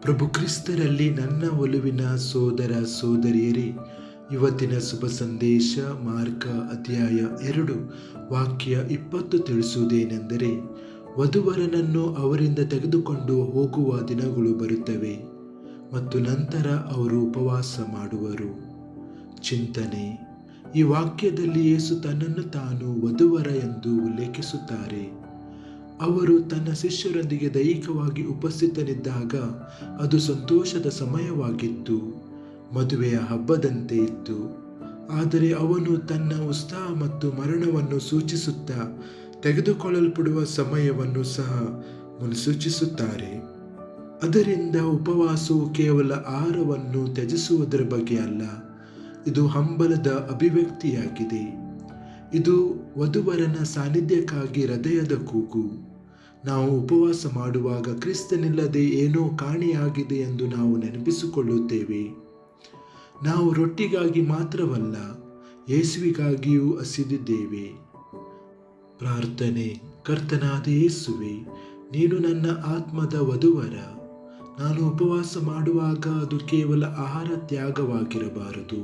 ಪ್ರಭು ಕ್ರಿಸ್ತರಲ್ಲಿ ನನ್ನ ಒಲುವಿನ ಸೋದರ ಸೋದರಿಯರೇ, ಇವತ್ತಿನ ಶುಭ ಸಂದೇಶ ಮಾರ್ಕ ಅಧ್ಯಾಯ 2 ವಾಕ್ಯ 20 ತಿಳಿಸುವುದೇನೆಂದರೆ, ವಧುವರನನ್ನು ಅವರಿಂದ ತೆಗೆದುಕೊಂಡು ಹೋಗುವ ದಿನಗಳು ಬರುತ್ತವೆ ಮತ್ತು ನಂತರ ಅವರು ಉಪವಾಸ ಮಾಡುವರು. ಚಿಂತನೆ: ಈ ವಾಕ್ಯದಲ್ಲಿ ಯೇಸು ತನ್ನನ್ನು ತಾನು ವಧುವರ ಎಂದು ಉಲ್ಲೇಖಿಸುತ್ತಾರೆ. ಅವರು ತನ್ನ ಶಿಷ್ಯರೊಂದಿಗೆ ದೈಹಿಕವಾಗಿ ಉಪಸ್ಥಿತನಿದ್ದಾಗ ಅದು ಸಂತೋಷದ ಸಮಯವಾಗಿತ್ತು, ಮದುವೆಯ ಹಬ್ಬದಂತೆ ಇತ್ತು. ಆದರೆ ಅವನು ತನ್ನ ಉತ್ಸಾಹ ಮತ್ತು ಮರಣವನ್ನು ಸೂಚಿಸುತ್ತಾ ತೆಗೆದುಕೊಳ್ಳಲ್ಪಡುವ ಸಮಯವನ್ನು ಸಹ ಮುನ್ಸೂಚಿಸುತ್ತಾರೆ. ಅದರಿಂದ ಉಪವಾಸವು ಕೇವಲ ಆಹಾರವನ್ನು ತ್ಯಜಿಸುವುದರ ಬಗ್ಗೆ ಅಲ್ಲ, ಇದು ಹಂಬಲದ ಅಭಿವ್ಯಕ್ತಿಯಾಗಿದೆ. ಇದು ವಧುವರನ ಸಾನ್ನಿಧ್ಯಕ್ಕಾಗಿ ಹೃದಯದ ಕೂಗು. ನಾವು ಉಪವಾಸ ಮಾಡುವಾಗ ಕ್ರಿಸ್ತನಿಲ್ಲದೆ ಏನೋ ಕಾಣೆಯಾಗಿದೆ ಎಂದು ನಾವು ನೆನಪಿಸಿಕೊಳ್ಳುತ್ತೇವೆ. ನಾವು ರೊಟ್ಟಿಗಾಗಿ ಮಾತ್ರವಲ್ಲ, ಯೇಸುವಿಗಾಗಿಯೂ ಹಸಿದಿದ್ದೇವೆ. ಪ್ರಾರ್ಥನೆ: ಕರ್ತನಾದ ಯೇಸುವೆ, ನೀನು ನನ್ನ ಆತ್ಮದ ವಧುವರ. ನಾನು ಉಪವಾಸ ಮಾಡುವಾಗ ಅದು ಕೇವಲ ಆಹಾರ ತ್ಯಾಗವಾಗಿರಬಾರದು,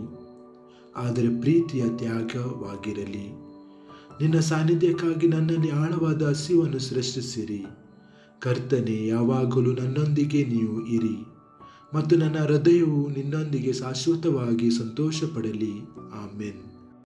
ಆದರೆ ಪ್ರೀತಿಯ ತ್ಯಾಗವಾಗಿರಲಿ. ನಿನ್ನ ಸಾನ್ನಿಧ್ಯಕ್ಕಾಗಿ ನನ್ನಲ್ಲಿ ಆಳವಾದ ಹಸಿವನ್ನು ಸೃಷ್ಟಿಸಿರಿ. ಕರ್ತನೇ, ಯಾವಾಗಲೂ ನನ್ನೊಂದಿಗೆ ನೀವು ಇರಿ ಮತ್ತು ನನ್ನ ಹೃದಯವು ನಿನ್ನೊಂದಿಗೆ ಶಾಶ್ವತವಾಗಿ ಸಂತೋಷ ಪಡಲಿ. ಆಮೆನ್.